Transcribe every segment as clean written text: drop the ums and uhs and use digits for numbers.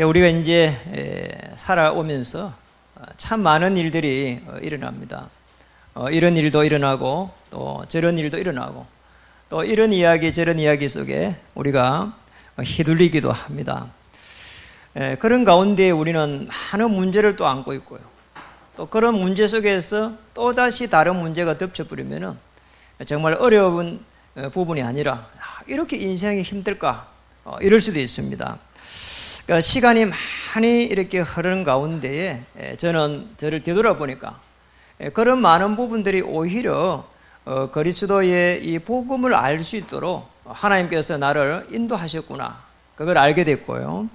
우리가 이제 살아오면서 참 많은 일들이 일어납니다. 이런 일도 일어나고 또 저런 일도 일어나고 또 이런 이야기 저런 이야기 속에 우리가 휘둘리기도 합니다. 그런 가운데 우리는 많은 문제를 또 안고 있고요. 또 그런 문제 속에서 또다시 다른 문제가 덮쳐버리면 정말 어려운 부분이 아니라 이렇게 인생이 힘들까 이럴 수도 있습니다. 그러니까 시간이 많이 이렇게 흐르는 가운데에 저는 저를 되돌아보니까 그런 많은 부분들이 오히려 그리스도의 이 복음을 알 수 있도록 하나님께서 나를 인도하셨구나 그걸 알게 됐고요.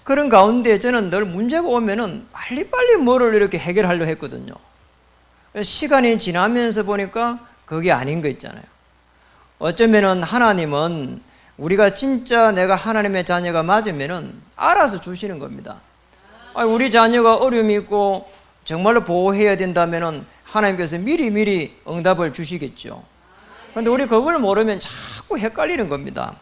그런 가운데 저는 늘 문제가 오면은 빨리빨리 뭐를 이렇게 해결하려고 했거든요. 시간이 지나면서 보니까 그게 아닌 거 있잖아요. 어쩌면은 하나님은 우리가 진짜 내가 하나님의 자녀가 맞으면은 알아서 주시는 겁니다. 우리 자녀가 어려움이 있고 정말로 보호해야 된다면은 하나님께서 미리 응답을 주시겠죠. 그런데 우리 그걸 모르면 자꾸 헷갈리는 겁니다.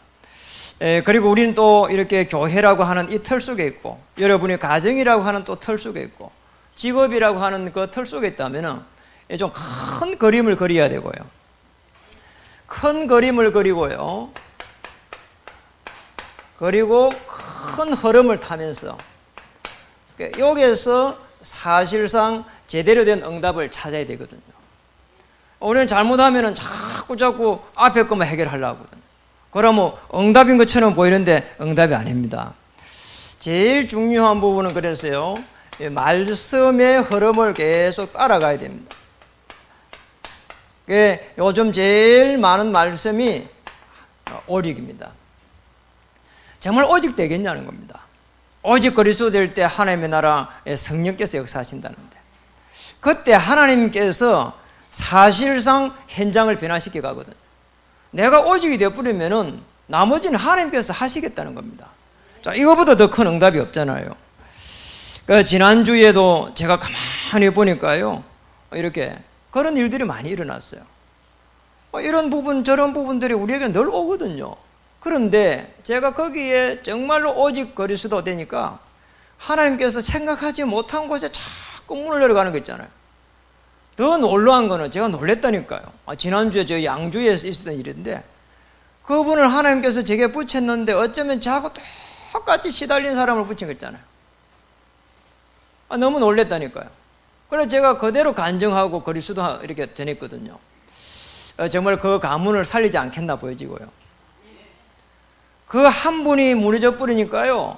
그리고 우리는 또 이렇게 교회라고 하는 이 틀 속에 있고 여러분이 가정이라고 하는 또 틀 속에 있고 직업이라고 하는 그 틀 속에 있다면은 좀 큰 그림을 그려야 되고요. 큰 그림을 그리고요. 그리고 큰 흐름을 타면서 여기에서 사실상 제대로 된 응답을 찾아야 되거든요. 우리는 잘못하면 자꾸 앞에 것만 해결하려고 하거든요. 그러면 응답인 것처럼 보이는데 응답이 아닙니다. 제일 중요한 부분은 그래서요. 말씀의 흐름을 계속 따라가야 됩니다. 요즘 제일 많은 말씀이 오직입니다. 정말 오직 되겠냐는 겁니다. 오직 그리스도 될 때 하나님의 나라의 성령께서 역사하신다는데 그때 하나님께서 사실상 현장을 변화시켜 가거든요. 내가 오직이 되어버리면은 나머지는 하나님께서 하시겠다는 겁니다. 자, 이거보다 더 큰 응답이 없잖아요. 지난주에도 제가 가만히 보니까요. 이렇게 그런 일들이 많이 일어났어요. 이런 부분 저런 부분들이 우리에게 늘 오거든요. 그런데 제가 거기에 정말로 오직 그리스도 되니까 하나님께서 생각하지 못한 곳에 자꾸 문을 열어가는 거 있잖아요. 더 놀라운 거는 제가 놀랬다니까요. 지난주에 저 양주에 있었던 일인데 그분을 하나님께서 제게 붙였는데 어쩌면 저하고 똑같이 시달린 사람을 붙인 거 있잖아요. 너무 놀랬다니까요. 그래서 제가 그대로 간증하고 그리스도 이렇게 전했거든요. 정말 그 가문을 살리지 않겠나 보여지고요. 그 한 분이 무너져 버리니까요.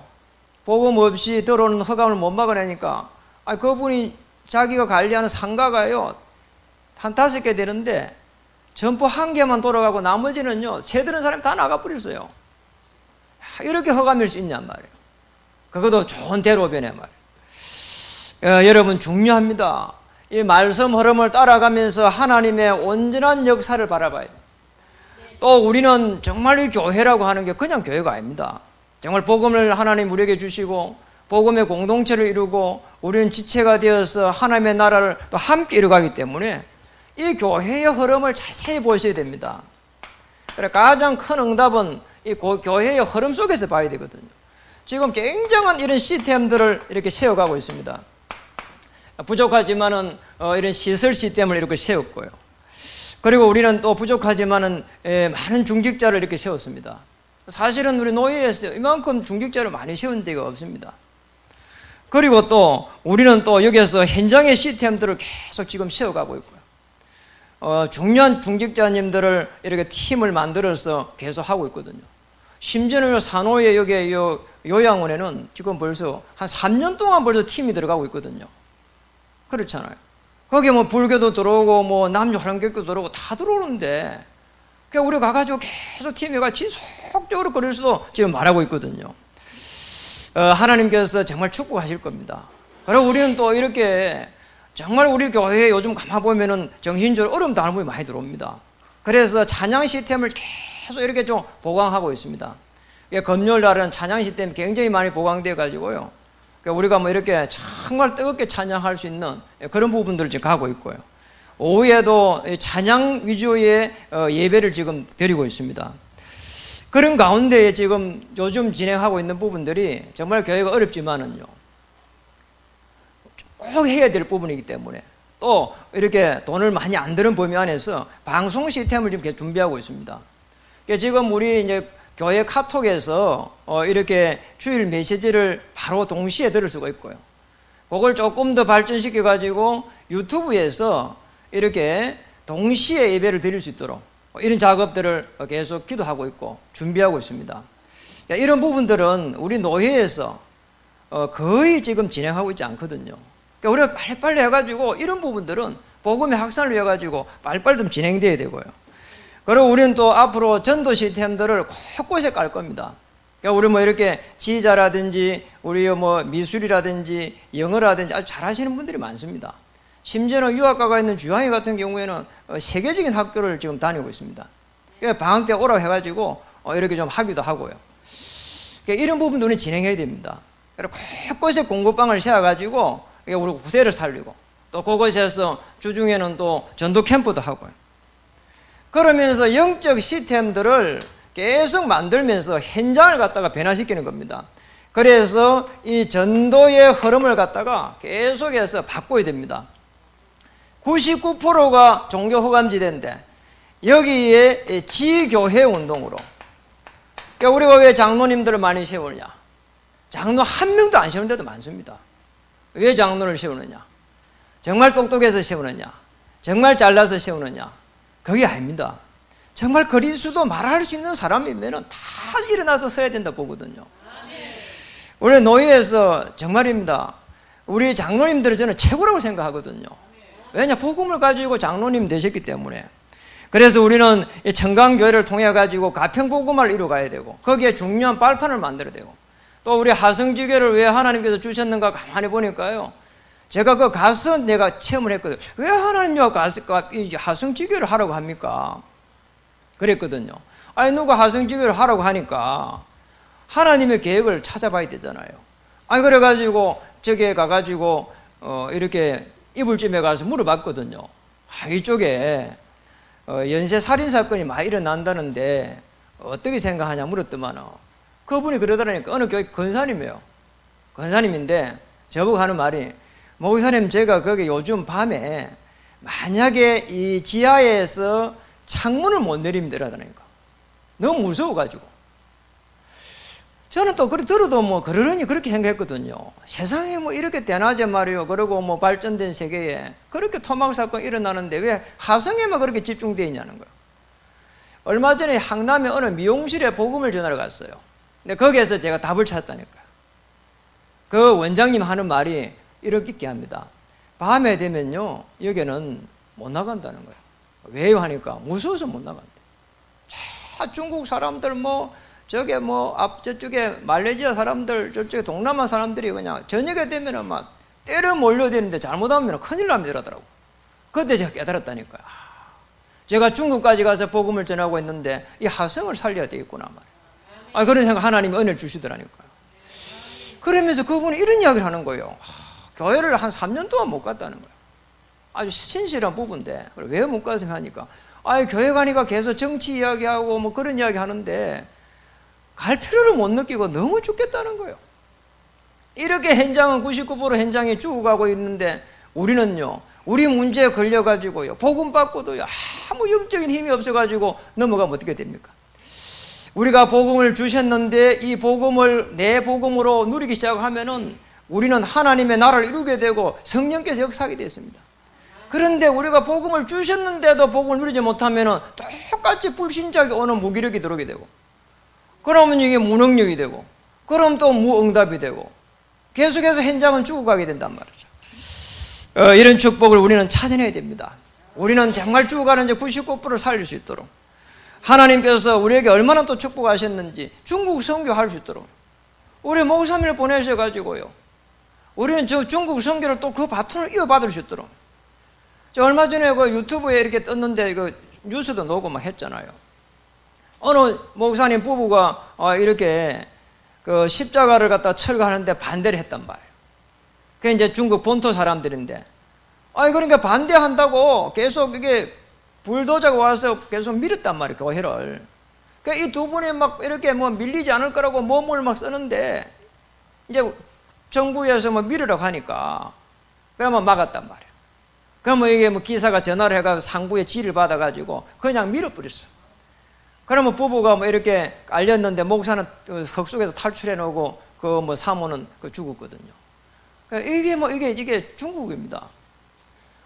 복음 없이 들어오는 흑암을 못 막아내니까 그분이 자기가 관리하는 상가가요. 한 5개 되는데 점포 1개만 돌아가고 나머지는요. 새들은 사람이 다 나가버렸어요. 이렇게 흑암일 수 있냔 말이에요. 그것도 좋은 대로변에 말이에요. 여러분 중요합니다. 이 말씀 흐름을 따라가면서 하나님의 온전한 역사를 바라봐야 돼요. 또 우리는 정말 이 교회라고 하는 게 그냥 교회가 아닙니다. 정말 복음을 하나님 우리에게 주시고 복음의 공동체를 이루고 우리는 지체가 되어서 하나님의 나라를 또 함께 이루어가기 때문에 이 교회의 흐름을 자세히 보셔야 됩니다. 그래 가장 큰 응답은 이 교회의 흐름 속에서 봐야 되거든요. 지금 굉장한 이런 시스템들을 이렇게 세워가고 있습니다. 부족하지만은 이런 시설 시스템을 이렇게 세웠고요. 그리고 우리는 또 부족하지만은 많은 중직자를 이렇게 세웠습니다. 사실은 우리 노예에서 이만큼 중직자를 많이 세운 데가 없습니다. 그리고 또 우리는 또 여기에서 현장의 시스템들을 계속 지금 세워가고 있고요. 중요한 중직자님들을 이렇게 팀을 만들어서 계속 하고 있거든요. 심지어는 산호에 여기 요양원에는 지금 벌써 한 3년 동안 벌써 팀이 들어가고 있거든요. 그렇잖아요. 거기에 뭐 불교도 들어오고 뭐 남녀 환경도 들어오고 다 들어오는데 그러니까 우리 가가지고 계속 팀이 지속적으로 그리스도 지금 말하고 있거든요. 하나님께서 정말 축복하실 겁니다. 그리고 우리는 또 이렇게 정말 우리 교회에 요즘 가만보면은 정신적으로 어려움 당하는 분이 많이 들어옵니다. 그래서 찬양 시스템을 계속 이렇게 좀 보강하고 있습니다. 금요일 날은 찬양 시스템이 굉장히 많이 보강되어 가지고요. 우리가 뭐 이렇게 정말 뜨겁게 찬양할 수 있는 그런 부분들을 지금 가고 있고요. 오후에도 찬양 위주의 예배를 지금 드리고 있습니다. 그런 가운데에 지금 요즘 진행하고 있는 부분들이 정말 교회가 어렵지만은요, 꼭 해야 될 부분이기 때문에 또 이렇게 돈을 많이 안 드는 범위 안에서 방송 시스템을 지금 준비하고 있습니다. 그러니까 지금 우리 이제 교회 카톡에서 이렇게 주일 메시지를 바로 동시에 들을 수가 있고요. 그걸 조금 더 발전시켜 가지고 유튜브에서 이렇게 동시에 예배를 드릴 수 있도록 이런 작업들을 계속 기도하고 있고 준비하고 있습니다. 이런 부분들은 우리 노회에서 거의 지금 진행하고 있지 않거든요. 그러니까 우리가 빨리빨리 해가지고 이런 부분들은 복음의 확산을 위해 가지고 빨리빨리 좀 진행돼야 되고요. 그리고 우리는 또 앞으로 전도 시스템들을 곳곳에 깔 겁니다. 그러니까 우리 뭐 이렇게 지휘자라든지 우리 뭐 미술이라든지 영어라든지 아주 잘하시는 분들이 많습니다. 심지어는 유학가가 있는 주한이 같은 경우에는 세계적인 학교를 지금 다니고 있습니다. 그러니까 방학 때 오라고 해가지고 이렇게 좀 하기도 하고요. 그러니까 이런 부분들은 진행해야 됩니다. 그리고 곳곳에 공부방을 세워가지고 우리 후대를 살리고 또 그곳에서 주중에는 또 전도 캠프도 하고요. 그러면서 영적 시스템들을 계속 만들면서 현장을 갖다가 변화시키는 겁니다. 그래서 이 전도의 흐름을 갖다가 계속해서 바꿔야 됩니다. 99%가 종교 허감지대인데 여기에 지교회 운동으로, 그러니까 우리가 왜 장로님들을 많이 세우느냐? 장로 한 명도 안 세우는 데도 많습니다. 왜 장로를 세우느냐? 정말 똑똑해서 세우느냐? 정말 잘나서 세우느냐? 그게 아닙니다. 정말 그리스도 말할 수 있는 사람이면 다 일어나서 서야 된다 보거든요. 우리 노예에서 정말입니다. 우리 장로님들은 저는 최고라고 생각하거든요. 왜냐? 복음을 가지고 장로님 되셨기 때문에. 그래서 우리는 청강교회를 통해 가지고 가평복음화를 이루어가야 되고 거기에 중요한 발판을 만들어야 되고 또 우리 하성지교를 왜 하나님께서 주셨는가 가만히 보니까요, 제가 그 가서 내가 체험을 했거든요. 왜 하나님이 하성지교를 하라고 합니까? 그랬거든요. 아니 누가 하성지교를 하라고 하니까 하나님의 계획을 찾아봐야 되잖아요. 아니 그래가지고 저기에 가가지고 이렇게 이불집에 가서 물어봤거든요. 이쪽에 연쇄 살인 사건이 많이 일어난다는데 어떻게 생각하냐 물었더만 그분이 그러더라니까 어느 교회 권사님이에요. 권사님인데 저보고 하는 말이, 목사님 제가 거기 요즘 밤에 만약에 이 지하에서 창문을 못 내리면 되라다니까. 너무 무서워가지고. 저는 또 그래 들어도 뭐 그러려니 그렇게 생각했거든요. 세상에 뭐 이렇게 대낮에 말이요. 그리고 뭐 발전된 세계에 그렇게 토막 사건 일어나는데 왜 하성에만 그렇게 집중되어 있냐는 거예요. 얼마 전에 항남에 어느 미용실에 복음을 전하러 갔어요. 근데 거기에서 제가 답을 찾았다니까요. 그 원장님 하는 말이 이렇게 합니다. 밤에 되면요 여기는 못 나간다는 거예요. 왜요 하니까 무서워서 못 나간대. 자 중국 사람들 뭐 저게 뭐 앞 저쪽에 말레이시아 사람들 저쪽에 동남아 사람들이 그냥 저녁에 되면은 막 때려 몰려드는데 잘못하면 큰일 납니다 이러더라고. 그때 제가 깨달았다니까요. 제가 중국까지 가서 복음을 전하고 있는데 이 하성을 살려야 되겠구나 말이에요. 그런 생각 하나님이 은혜를 주시더라니까요. 그러면서 그분이 이런 이야기를 하는 거예요. 교회를 한 3년 동안 못 갔다는 거예요. 아주 신실한 부부인데 왜 못 갔으면 하니까 교회 가니까 계속 정치 이야기하고 뭐 그런 이야기 하는데 갈 필요를 못 느끼고 너무 죽겠다는 거예요. 이렇게 현장은 99% 현장이 죽어가고 있는데 우리는요 우리 문제에 걸려가지고요 복음 받고도요 아무 영적인 힘이 없어가지고 넘어가면 어떻게 됩니까? 우리가 복음을 주셨는데 이 복음을 내 복음으로 누리기 시작하면은 우리는 하나님의 나라를 이루게 되고 성령께서 역사하게 되었습니다. 그런데 우리가 복음을 주셨는데도 복음을 누리지 못하면은 똑같이 불신자에게 오는 무기력이 들어오게 되고 그러면 이게 무능력이 되고 그럼 또 무응답이 되고 계속해서 현장은 죽어가게 된단 말이죠. 이런 축복을 우리는 찾아내야 됩니다. 우리는 정말 죽어가는 이제 99%를 살릴 수 있도록 하나님께서 우리에게 얼마나 또 축복하셨는지 중국 선교할 수 있도록 우리 목사님을 보내셔가지고요 우리는 저 중국 선교를 또 그 바톤을 이어받을 수 있도록. 저 얼마 전에 그 유튜브에 이렇게 떴는데 그 뉴스도 나오고 막 했잖아요. 어느 목사님 부부가 이렇게 그 십자가를 갖다 철거하는데 반대를 했단 말이에요. 그게 이제 중국 본토 사람들인데, 그러니까 반대한다고 계속 이게 불도저가 와서 계속 밀었단 말이에요, 교회를. 이 두 분이 막 이렇게 뭐 밀리지 않을 거라고 몸을 막 쓰는데 이제 정부에서 뭐 밀으라고 하니까 그러면 막았단 말이에요. 그러면 이게 뭐 기사가 전화를 해가지고 상부에 지를 받아가지고 그냥 밀어버렸어. 그러면 부부가 뭐 이렇게 알렸는데 목사는 흙 속에서 탈출해 놓고 그 뭐 사모는 그 죽었거든요. 이게 중국입니다.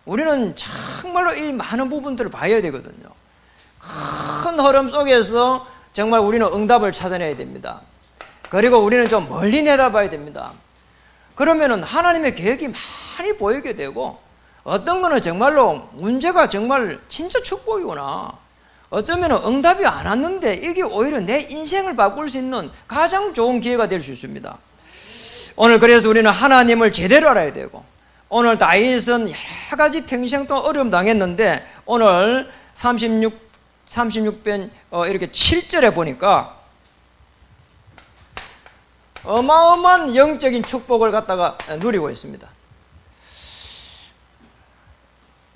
우리는 정말로 이 많은 부분들을 봐야 되거든요. 큰 흐름 속에서 정말 우리는 응답을 찾아내야 됩니다. 그리고 우리는 좀 멀리 내다봐야 됩니다. 그러면은 하나님의 계획이 많이 보이게 되고 어떤 거는 정말로 문제가 정말 진짜 축복이구나. 어쩌면 응답이 안 왔는데 이게 오히려 내 인생을 바꿀 수 있는 가장 좋은 기회가 될 수 있습니다. 오늘 그래서 우리는 하나님을 제대로 알아야 되고 오늘 다윗은 여러 가지 평생 동안 어려움 당했는데 오늘 36편 이렇게 7절에 보니까 어마어마한 영적인 축복을 갖다가 누리고 있습니다.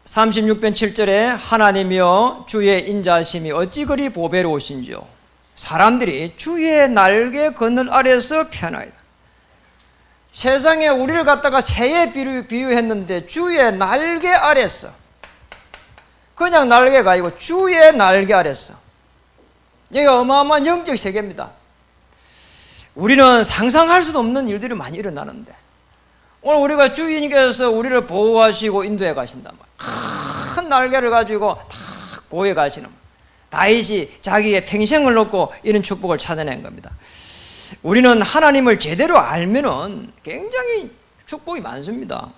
36편 7절에 하나님이여 주의 인자하심이 어찌 그리 보배로우신지요 사람들이 주의 날개 그늘 아래서 편하이다. 세상에 우리를 갖다가 새에 비유했는데 주의 날개 아래서, 그냥 날개가 아니고 주의 날개 아래서. 이게 어마어마한 영적 세계입니다. 우리는 상상할 수도 없는 일들이 많이 일어나는데 오늘 우리가 주인께서 우리를 보호하시고 인도해 가신단 말이에요. 큰 날개를 가지고 탁 보호해 가시는 거예요. 다윗이 자기의 평생을 놓고 이런 축복을 찾아낸 겁니다. 우리는 하나님을 제대로 알면은 굉장히 축복이 많습니다.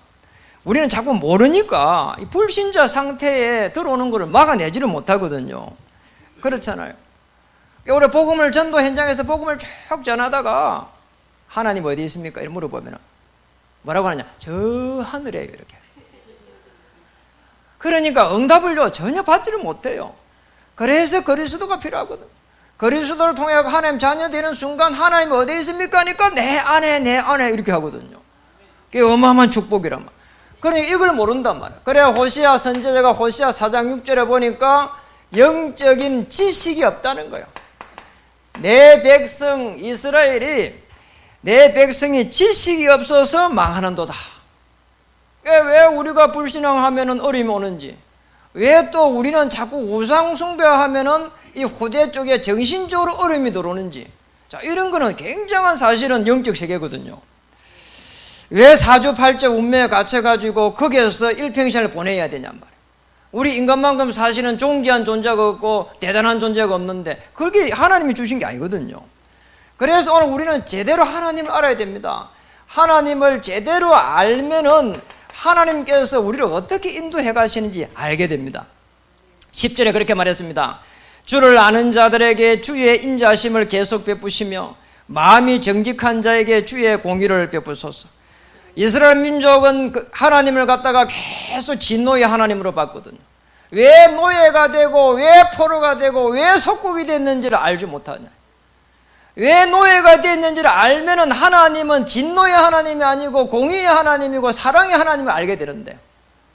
우리는 자꾸 모르니까 불신자 상태에 들어오는 것을 막아내지를 못하거든요. 그렇잖아요. 우리 복음을 전도 현장에서 복음을 쭉 전하다가 하나님 어디 있습니까? 이렇게 물어보면 뭐라고 하느냐? 저 하늘에요. 이렇게. 그러니까 응답을요 전혀 받지를 못해요. 그래서 그리스도가 필요하거든. 그리스도를 통해 하나님 자녀 되는 순간 하나님이 어디 있습니까? 하니까 내 안에 이렇게 하거든요. 그게 어마어마한 축복이란 말이야. 그러니까 이걸 모른단 말이야. 그래야 호시아 선지자가 호시아 4장 6절에 보니까 영적인 지식이 없다는 거예요. 내 백성 이스라엘이 내 백성이 지식이 없어서 망하는도다. 왜 우리가 불신앙하면 어려움이 오는지, 왜 또 우리는 자꾸 우상숭배하면 이 후대 쪽에 정신적으로 어려움이 들어오는지, 자, 이런 거는 굉장한 사실은 영적 세계거든요. 왜 사주팔자 운명에 갇혀가지고 거기에서 일평생을 보내야 되냔 말이에요. 우리 인간만큼 사실은 존귀한 존재가 없고 대단한 존재가 없는데 그게 하나님이 주신 게 아니거든요. 그래서 오늘 우리는 제대로 하나님을 알아야 됩니다. 하나님을 제대로 알면은 하나님께서 우리를 어떻게 인도해 가시는지 알게 됩니다. 10절에 그렇게 말했습니다. 주를 아는 자들에게 주의 인자심을 계속 베푸시며 마음이 정직한 자에게 주의 공의를 베푸소서. 이스라엘 민족은 하나님을 갖다가 계속 진노의 하나님으로 봤거든요. 왜 노예가 되고 왜 포로가 되고 왜 속국이 됐는지를 알지 못하냐. 왜 노예가 됐는지를 알면은 하나님은 진노의 하나님이 아니고 공의의 하나님이고 사랑의 하나님을 알게 되는데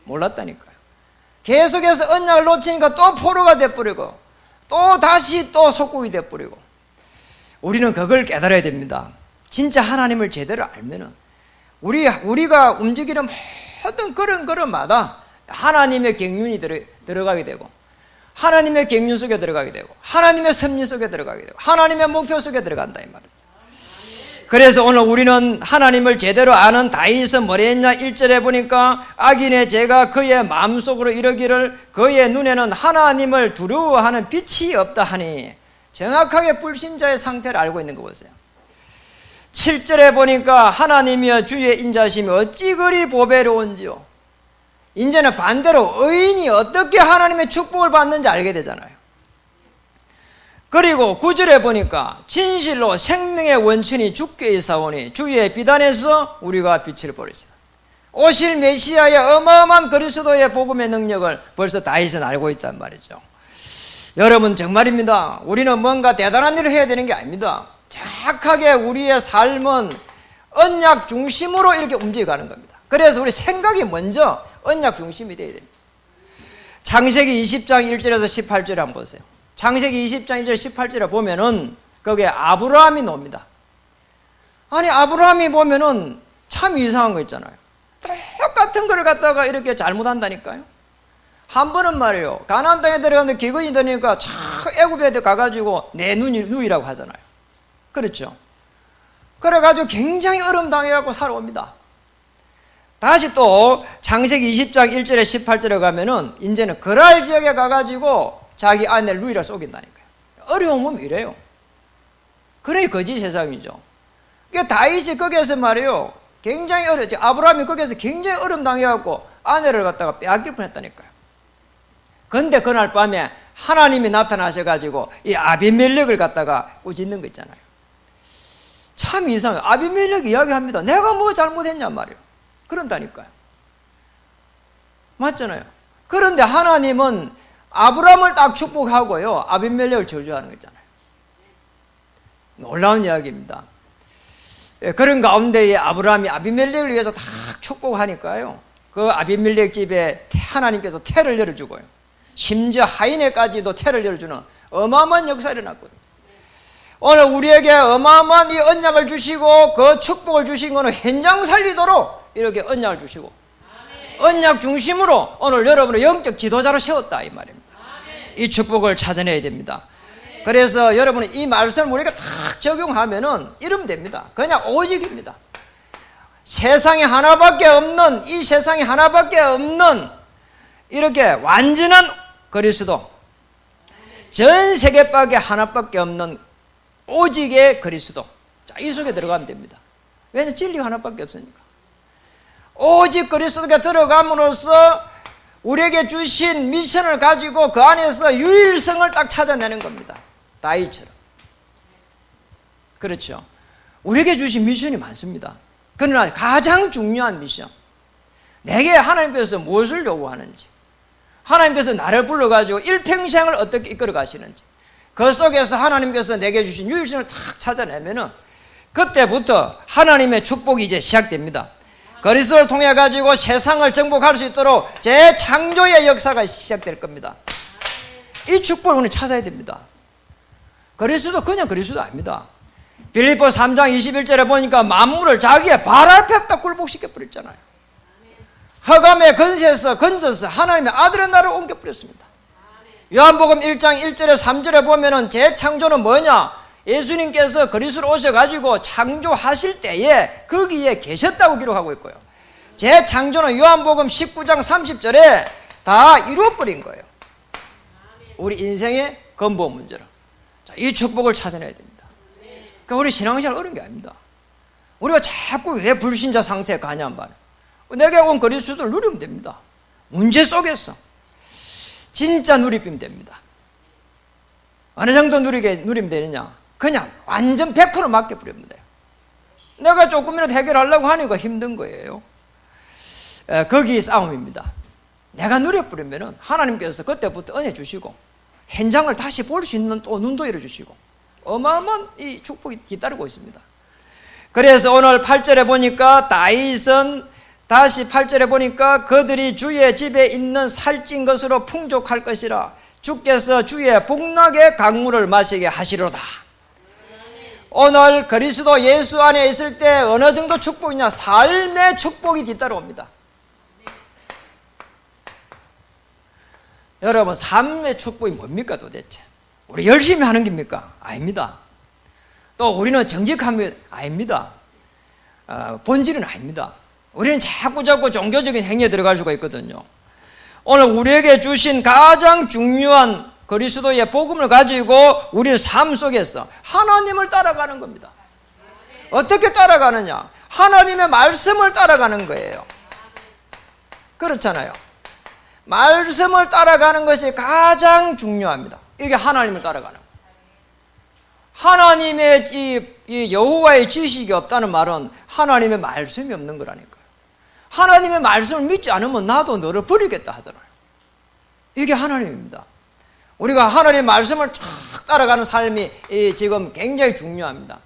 몰랐다니까요. 계속해서 언약을 놓치니까 또 포로가 돼버리고 또 다시 또 속국이 돼버리고. 우리는 그걸 깨달아야 됩니다. 진짜 하나님을 제대로 알면은 우리가 움직이는 모든 걸음마다 하나님의 경륜이 들어가게 되고 하나님의 경륜 속에 들어가게 되고 하나님의 섭리 속에 들어가게 되고 하나님의 목표 속에 들어간다 이 말이에요. 그래서 오늘 우리는 하나님을 제대로 아는 다윗은 뭐라 했냐? 1절에 보니까 악인의 죄가 그의 마음속으로 이르기를 그의 눈에는 하나님을 두려워하는 빛이 없다 하니, 정확하게 불신자의 상태를 알고 있는 거 보세요. 7절에 보니까 하나님이여 주의 인자심이 어찌 그리 보배로운지요. 이제는 반대로 의인이 어떻게 하나님의 축복을 받는지 알게 되잖아요. 그리고 9절에 보니까 진실로 생명의 원천이 주께 있사오니 주의 비단에서 우리가 빛을 보리시다. 오실 메시아의 어마어마한 그리스도의 복음의 능력을 벌써 다윗은 알고 있단 말이죠. 여러분 정말입니다. 우리는 뭔가 대단한 일을 해야 되는 게 아닙니다. 정확하게 우리의 삶은 언약 중심으로 이렇게 움직여가는 겁니다. 그래서 우리 생각이 먼저 언약 중심이 되어야 됩니다. 창세기 20장 1절에서 18절에 한번 보세요. 창세기 20장 1절 18절에 보면은 거기에 아브라함이 나옵니다. 아니 아브라함이 보면은 참 이상한 거 있잖아요. 똑같은 걸 갖다가 이렇게 잘못한다니까요. 한 번은 말이에요, 가나안 땅에 들어가는데 기근이 되니까 참 애굽에 가가지고 내 누이라고 하잖아요. 그렇죠. 그래가지고 굉장히 어려움 당해갖고 살아옵니다. 다시 또 창세기 20장 1절에 18절에 가면은 이제는 그랄 지역에 가가지고 자기 아내를 누이라 속인다니까요. 어려움은 이래요. 그래 거짓 세상이죠. 그러니까 다윗이 거기에서 말이에요, 굉장히 어렵죠. 아브라함이 거기에서 굉장히 어려움 당해갖고 아내를 갖다가 빼앗길 뻔했다니까요. 그런데 그날 밤에 하나님이 나타나셔가지고 이 아비멜렉을 갖다가 꾸짖는 거 있잖아요. 참 이상해요. 아비멜렉 이야기합니다. 내가 뭐 잘못했냔 말이에요. 그런다니까요. 맞잖아요. 그런데 하나님은 아브라함을 딱 축복하고요, 아비멜렉을 저주하는 거 있잖아요. 놀라운 이야기입니다. 그런 가운데에 아브라함이 아비멜렉을 위해서 딱 축복하니까요, 그 아비멜렉 집에 하나님께서 태를 열어주고요, 심지어 하인에까지도 태를 열어주는 어마어마한 역사가 일어났거든요. 오늘 우리에게 어마어마한 이 언약을 주시고 그 축복을 주신 것은 현장 살리도록 이렇게 언약을 주시고, 언약 중심으로 오늘 여러분을 영적 지도자로 세웠다 이 말입니다. 이 축복을 찾아내야 됩니다. 그래서 여러분은 이 말씀을 우리가 딱 적용하면은 이러면 됩니다. 그냥 오직입니다. 세상에 하나밖에 없는, 이 세상에 하나밖에 없는 이렇게 완전한 그리스도, 전 세계밖에 하나밖에 없는 오직의 그리스도. 자, 이 속에 들어가면 됩니다. 왜냐하면 진리가 하나밖에 없으니까. 오직 그리스도가 들어감으로써 우리에게 주신 미션을 가지고 그 안에서 유일성을 딱 찾아내는 겁니다. 다윗처럼. 그렇죠. 우리에게 주신 미션이 많습니다. 그러나 가장 중요한 미션, 내게 하나님께서 무엇을 요구하는지, 하나님께서 나를 불러가지고 일평생을 어떻게 이끌어 가시는지, 그 속에서 하나님께서 내게 주신 유일성을 탁 찾아내면은 그때부터 하나님의 축복이 이제 시작됩니다. 그리스도를 통해 가지고 세상을 정복할 수 있도록 재창조의 역사가 시작될 겁니다. 이 축복을 우리는 찾아야 됩니다. 그리스도 그냥 그리스도 아닙니다. 빌립보 3장 21절에 보니까 만물을 자기의 발 앞에 딱 굴복시켜 버렸잖아요. 흑암의 건세에서 건져서 하나님의 아들의 나를 옮겨버렸습니다. 요한복음 1장 1절에 3절에 보면은 재창조는 뭐냐? 예수님께서 그리스도로 오셔가지고 창조하실 때에 거기에 계셨다고 기록하고 있고요. 재창조는 요한복음 19장 30절에 다 이루어버린 거예요. 우리 인생의 근본 문제로. 자, 이 축복을 찾아내야 됩니다. 그러니까 우리 신앙생활 어려운 게 아닙니다. 우리가 자꾸 왜 불신자 상태에 가냐면 말이에요, 내게 온 그리스도를 누리면 됩니다. 문제 속에서 진짜 누리면 됩니다. 어느 정도 누리면 되느냐? 그냥 완전 100% 맡겨버리면 돼요. 내가 조금이라도 해결하려고 하니까 힘든 거예요. 거기 싸움입니다. 내가 누려버리면 하나님께서 그때부터 은혜 주시고 현장을 다시 볼 수 있는 또 눈도 열어주시고 어마어마한 이 축복이 뒤따르고 있습니다. 그래서 오늘 8절에 보니까 다윗은 다시 8절에 보니까 그들이 주의 집에 있는 살찐 것으로 풍족할 것이라 주께서 주의 복락의 강물을 마시게 하시로다. 오늘 그리스도 예수 안에 있을 때 어느 정도 축복이냐? 삶의 축복이 뒤따라옵니다. 여러분, 삶의 축복이 뭡니까 도대체? 우리 열심히 하는 겁니까? 아닙니다. 또 우리는 정직하면 아닙니다. 본질은 아닙니다. 우리는 자꾸 종교적인 행위에 들어갈 수가 있거든요. 오늘 우리에게 주신 가장 중요한 그리스도의 복음을 가지고 우리의 삶 속에서 하나님을 따라가는 겁니다. 어떻게 따라가느냐? 하나님의 말씀을 따라가는 거예요. 그렇잖아요. 말씀을 따라가는 것이 가장 중요합니다. 이게 하나님을 따라가는 거예요. 하나님의 이 여호와의 지식이 없다는 말은 하나님의 말씀이 없는 거라니까요. 하나님의 말씀을 믿지 않으면 나도 너를 버리겠다 하잖아요. 이게 하나님입니다. 우리가 하나님의 말씀을 쫙 따라가는 삶이 지금 굉장히 중요합니다.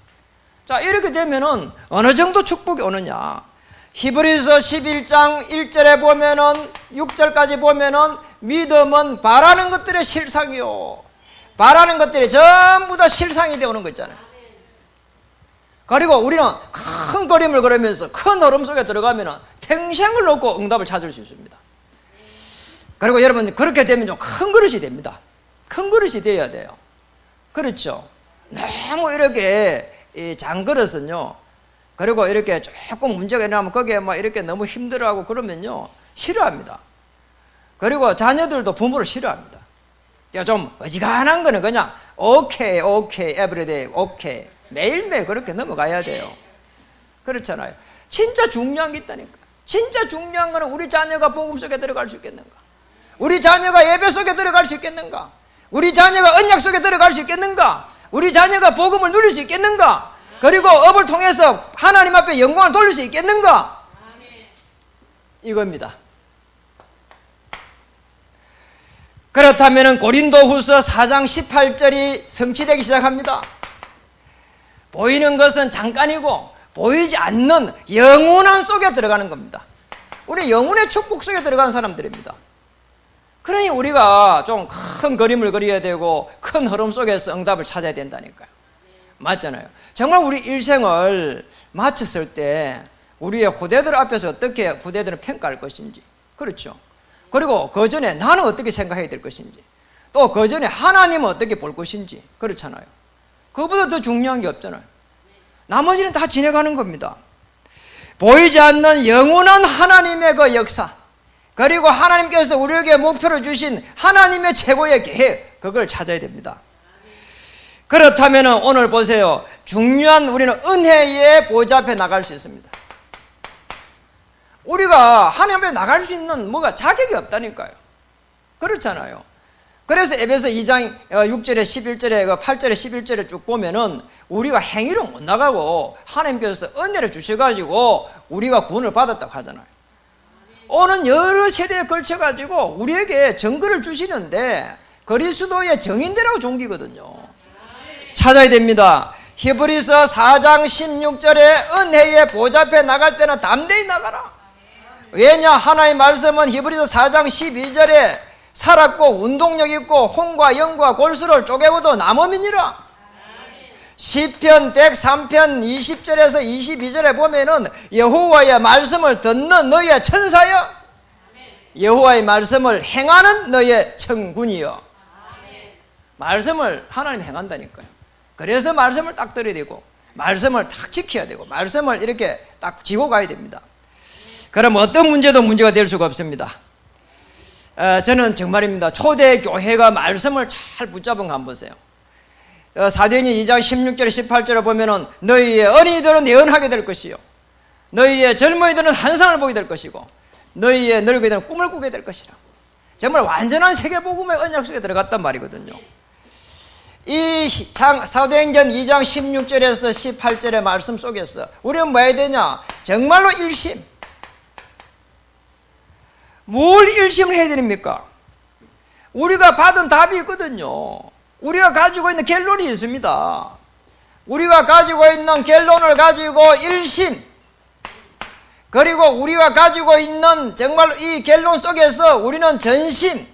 자, 이렇게 되면은 어느 정도 축복이 오느냐? 히브리서 11장 1절에 보면은 6절까지 보면은 믿음은 바라는 것들의 실상이요, 바라는 것들이 전부 다 실상이 되어 오는 거 있잖아요. 그리고 우리는 큰 그림을 그리면서 큰 흐름 속에 들어가면 평생을 놓고 응답을 찾을 수 있습니다. 그리고 여러분, 그렇게 되면 좀 큰 그릇이 됩니다. 큰 그릇이 되어야 돼요. 그렇죠? 너무 이렇게 장그릇은요, 그리고 이렇게 조금 문제가 일어나면 거기에 막 이렇게 너무 힘들어하고 그러면요, 싫어합니다. 그리고 자녀들도 부모를 싫어합니다. 좀 어지간한 거는 그냥 오케이, everyday, 오케이. 매일매일 그렇게 넘어가야 돼요. 그렇잖아요. 진짜 중요한 게 있다니까. 진짜 중요한 거는 우리 자녀가 복음 속에 들어갈 수 있겠는가? 우리 자녀가 예배 속에 들어갈 수 있겠는가? 우리 자녀가 언약 속에 들어갈 수 있겠는가? 우리 자녀가 복음을 누릴 수 있겠는가? 그리고 업을 통해서 하나님 앞에 영광을 돌릴 수 있겠는가? 이겁니다. 그렇다면 고린도후서 4장 18절이 성취되기 시작합니다. 보이는 것은 잠깐이고 보이지 않는 영원한 속에 들어가는 겁니다. 우리 영혼의 축복 속에 들어가는 사람들입니다. 그러니 우리가 좀 큰 그림을 그려야 되고 큰 흐름 속에서 응답을 찾아야 된다니까요. 맞잖아요. 정말 우리 일생을 마쳤을 때 우리의 후대들 앞에서 어떻게 후대들은 평가할 것인지, 그렇죠. 그리고 그 전에 나는 어떻게 생각해야 될 것인지, 또 그 전에 하나님은 어떻게 볼 것인지, 그렇잖아요. 그보다 더 중요한 게 없잖아요. 나머지는 다 지내가는 겁니다. 보이지 않는 영원한 하나님의 그 역사, 그리고 하나님께서 우리에게 목표를 주신 하나님의 최고의 계획, 그걸 찾아야 됩니다. 그렇다면 오늘 보세요. 중요한, 우리는 은혜의 보좌 앞에 나갈 수 있습니다. 우리가 하나님 앞에 나갈 수 있는 뭐가 자격이 없다니까요. 그렇잖아요. 그래서 에베소 2장 6절에 11절에 8절에 11절에 쭉 보면은 우리가 행위로 못 나가고 하나님께서 은혜를 주셔가지고 우리가 구원을 받았다고 하잖아요. 오는 여러 세대에 걸쳐가지고 우리에게 증거를 주시는데 그리스도의 정인되라고 종기거든요. 찾아야 됩니다. 히브리서 4장 16절에 은혜의 보좌 앞에 나갈 때는 담대히 나가라. 왜냐, 하나님의 말씀은 히브리서 4장 12절에 살았고 운동력 있고 혼과 영과 골수를 쪼개고도 남음이니라. 시편 103편 20절에서 22절에 보면은 여호와의 말씀을 듣는 너희의 천사여, 여호와의 말씀을 행하는 너희의 천군이여. 말씀을 하나님 행한다니까요. 그래서 말씀을 딱 들어야 되고 말씀을 딱 지켜야 되고 말씀을 이렇게 딱 지고 가야 됩니다. 그럼 어떤 문제도 문제가 될 수가 없습니다. 저는 정말입니다. 초대 교회가 말씀을 잘 붙잡은 거 한번 보세요. 사도행전 2장 16절 18절을 보면은 너희의 어린이들은 예언하게 될 것이요, 너희의 젊은이들은 환상을 보게 될 것이고 너희의 늙은이들은 꿈을 꾸게 될 것이라. 정말 완전한 세계복음의 언약 속에 들어갔단 말이거든요. 이 사도행전 2장 16절에서 18절의 말씀 속에서 우리는 뭐 해야 되냐? 정말로 일심. 뭘 일심을 해야 됩니까? 우리가 받은 답이 있거든요. 우리가 가지고 있는 결론이 있습니다. 우리가 가지고 있는 결론을 가지고 일심, 그리고 우리가 가지고 있는 정말 이 결론 속에서 우리는 전심.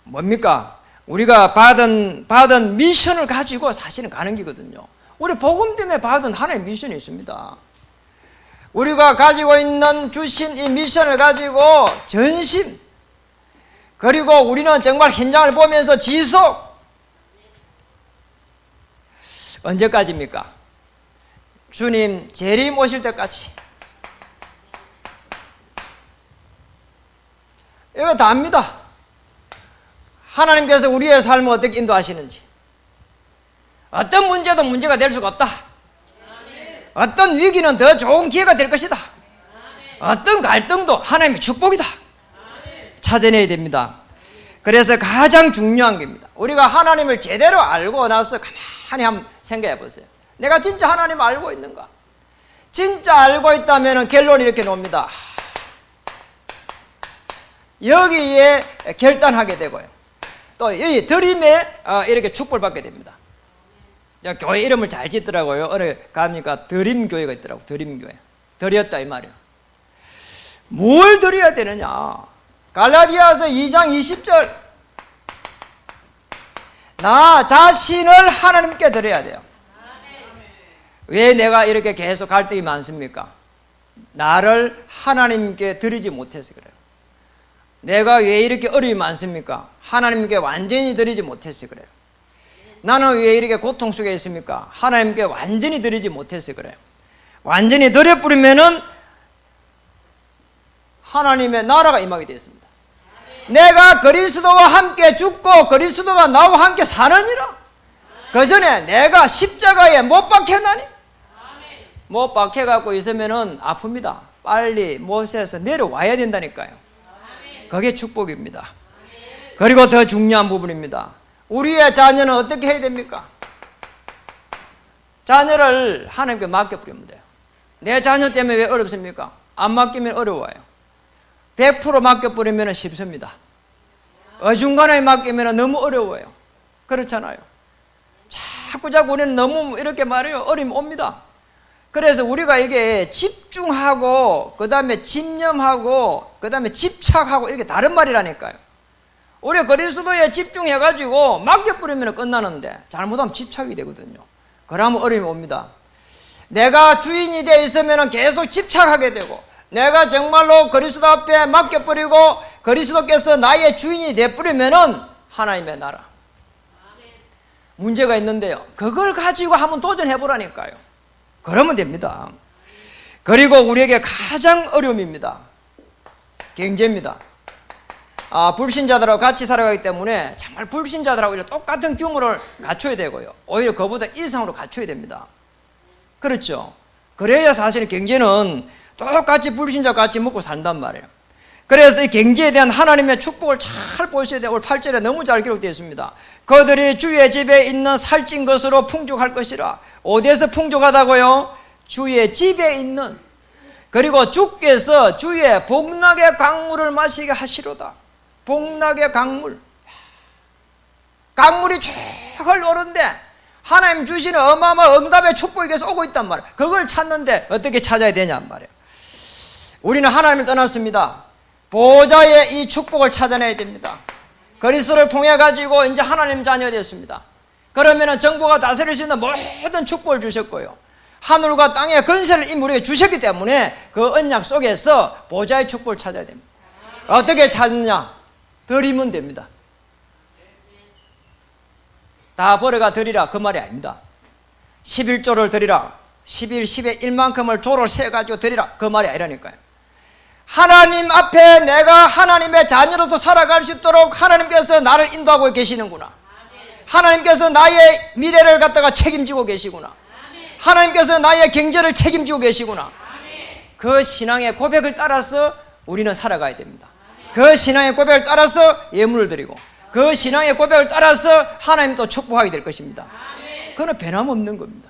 뭡니까? 우리가 받은 미션을 가지고 사실은 가는 기거든요. 우리 복음 때문에 받은 하나의 미션이 있습니다. 우리가 가지고 있는 주신 이 미션을 가지고 전심, 그리고 우리는 정말 현장을 보면서 지속. 언제까지입니까? 주님 재림 오실 때까지. 이거 다 압니다. 하나님께서 우리의 삶을 어떻게 인도하시는지. 어떤 문제도 문제가 될 수가 없다. 어떤 위기는 더 좋은 기회가 될 것이다. 어떤 갈등도 하나님의 축복이다. 찾아내야 됩니다. 그래서 가장 중요한 겁니다. 우리가 하나님을 제대로 알고 나서 가만히 한번 생각해 보세요. 내가 진짜 하나님을 알고 있는가? 진짜 알고 있다면 결론이 이렇게 나옵니다. 여기에 결단하게 되고요. 또 이 드림에 이렇게 축복을 받게 됩니다. 교회 이름을 잘 짓더라고요. 어느 가니까 드림교회가 있더라고요. 드림교회. 드렸다 이 말이에요. 뭘 드려야 되느냐? 갈라디아서 2장 20절 나 자신을 하나님께 드려야 돼요. 왜 내가 이렇게 계속 갈등이 많습니까? 나를 하나님께 드리지 못해서 그래요. 내가 왜 이렇게 어려움이 많습니까? 하나님께 완전히 드리지 못해서 그래요. 나는 왜 이렇게 고통 속에 있습니까? 하나님께 완전히 드리지 못해서 그래요. 완전히 드려버리면은 하나님의 나라가 임하게 되어 있습니다. 내가 그리스도와 함께 죽고 그리스도가 나와 함께 사느니라. 그 전에 내가 십자가에 못 박혔나니? 못 박혀갖고 있으면은 아픕니다. 빨리 못에서 내려와야 된다니까요. 그게 축복입니다. 그리고 더 중요한 부분입니다. 우리의 자녀는 어떻게 해야 됩니까? 자녀를 하나님께 맡겨버리면 돼요. 내 자녀 때문에 왜 어렵습니까? 안 맡기면 어려워요. 100% 맡겨버리면 쉽습니다. 어중간하게 맡기면 너무 어려워요. 그렇잖아요. 자꾸 우리는 너무 이렇게 말해요. 어려움이 옵니다. 그래서 우리가 이게 집중하고 그 다음에 집념하고 그 다음에 집착하고 이렇게 다른 말이라니까요. 우리 그리스도에 집중해가지고 맡겨버리면 끝나는데 잘못하면 집착이 되거든요. 그러면 어려움이 옵니다. 내가 주인이 되어 있으면 계속 집착하게 되고 내가 정말로 그리스도 앞에 맡겨버리고 그리스도께서 나의 주인이 되어버리면 하나님의 나라. 문제가 있는데요. 그걸 가지고 한번 도전해보라니까요. 그러면 됩니다. 그리고 우리에게 가장 어려움입니다. 경제입니다. 불신자들하고 같이 살아가기 때문에 정말 불신자들하고 똑같은 규모를 갖춰야 되고요. 오히려 그보다 이상으로 갖춰야 됩니다. 그렇죠? 그래야 사실 경제는 똑같이 불신자와 같이 먹고 산단 말이에요. 그래서 이 경제에 대한 하나님의 축복을 잘 보셔야 돼요. 오늘 8절에 너무 잘 기록되어 있습니다. 그들이 주의 집에 있는 살찐 것으로 풍족할 것이라. 어디에서 풍족하다고요? 주의 집에 있는. 그리고 주께서 주의 복락의 강물을 마시게 하시로다. 복락의 강물. 강물이 쫙 흘러오는데 하나님 주시는 어마어마한 응답의 축복이 계속 오고 있단 말이에요. 그걸 찾는데 어떻게 찾아야 되냔 말이에요. 우리는 하나님을 떠났습니다. 보호자의 이 축복을 찾아내야 됩니다. 그리스도를 통해 가지고 이제 하나님 자녀가 되었습니다. 그러면은 정부가 다스릴 수 있는 모든 축복을 주셨고요. 하늘과 땅의 건설을 이미 우리에게 주셨기 때문에 그 언약 속에서 보호자의 축복을 찾아야 됩니다. 어떻게 찾느냐? 드리면 됩니다. 다 벌어가 드리라 그 말이 아닙니다. 11조를 드리라. 11, 10의 1만큼을 조를 세가지고 드리라 그 말이 아니라니까요. 하나님 앞에 내가 하나님의 자녀로서 살아갈 수 있도록 하나님께서 나를 인도하고 계시는구나. 하나님께서 나의 미래를 갖다가 책임지고 계시구나. 하나님께서 나의 경제를 책임지고 계시구나. 그 신앙의 고백을 따라서 우리는 살아가야 됩니다. 그 신앙의 고백을 따라서 예물을 드리고 그 신앙의 고백을 따라서 하나님도 축복하게 될 것입니다. 그건 변함없는 겁니다.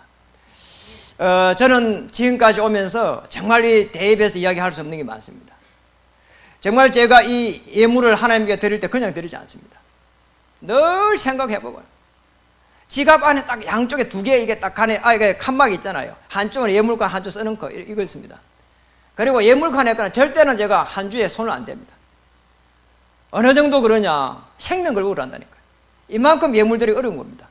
저는 지금까지 오면서 정말 이 대입에서 이야기할 수 없는 게 많습니다. 정말 제가 이 예물을 하나님께 드릴 때 그냥 드리지 않습니다. 늘 생각해보고요. 지갑 안에 딱 양쪽에 두 개 이게 딱 칸에 이게 칸막이 있잖아요. 한쪽은 예물칸 한쪽 쓰는 거 이거 있습니다. 그리고 예물칸에 거는 절대는 제가 한 주에 손을 안 댑니다. 어느 정도 그러냐? 생명 걸고 그런다니까요. 이만큼 예물 드리기 어려운 겁니다.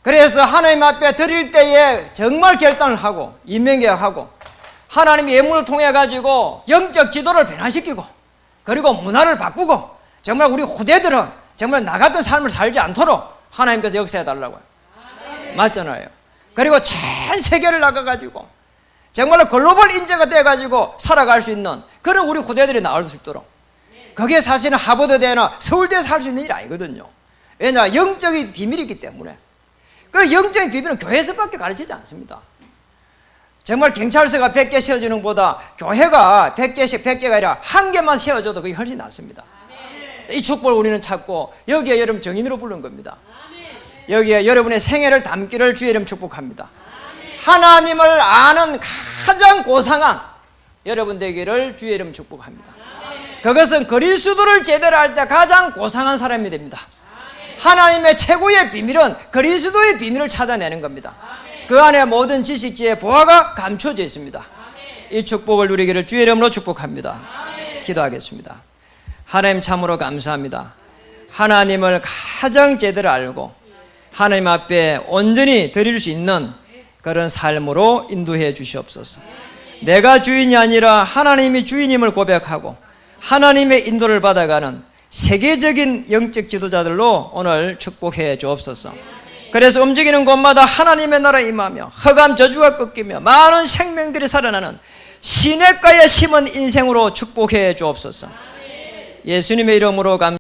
그래서 하나님 앞에 드릴 때에 정말 결단을 하고 인명계약하고 하나님의 예물을 통해 가지고 영적 지도를 변화시키고 그리고 문화를 바꾸고 정말 우리 후대들은 정말 나 같은 삶을 살지 않도록 하나님께서 역사해 달라고요. 맞잖아요. 그리고 전 세계를 나가가지고 정말로 글로벌 인재가 돼가지고 살아갈 수 있는 그런 우리 후대들이 나올 수 있도록 그게 사실은 하버드대나 서울대에서 할 수 있는 일이 아니거든요. 왜냐 영적인 비밀이 있기 때문에 그 영적인 비밀은 교회에서밖에 가르치지 않습니다. 정말 경찰서가 100개 세워주는 것보다 교회가 100개씩 100개가 아니라 한 개만 세워줘도 그게 훨씬 낫습니다. 이 축복을 우리는 찾고 여기에 여러분 정인으로 부른 겁니다. 여기에 여러분의 생애를 담기를 주의 이름 축복합니다. 하나님을 아는 가장 고상한 여러분 되기를 주의 이름 축복합니다. 그것은 그리스도를 제대로 할 때 가장 고상한 사람이 됩니다. 하나님의 최고의 비밀은 그리스도의 비밀을 찾아내는 겁니다. 그 안에 모든 지식, 지혜, 보화가 감춰져 있습니다. 이 축복을 누리기를 주의 이름으로 축복합니다. 기도하겠습니다. 하나님 참으로 감사합니다. 하나님을 가장 제대로 알고 하나님 앞에 온전히 드릴 수 있는 그런 삶으로 인도해 주시옵소서. 내가 주인이 아니라 하나님이 주인임을 고백하고 하나님의 인도를 받아가는 세계적인 영적 지도자들로 오늘 축복해 주옵소서. 그래서 움직이는 곳마다 하나님의 나라 임하며 흑암 저주가 꺾이며 많은 생명들이 살아나는 시냇가에 심은 인생으로 축복해 주옵소서. 예수님의 이름으로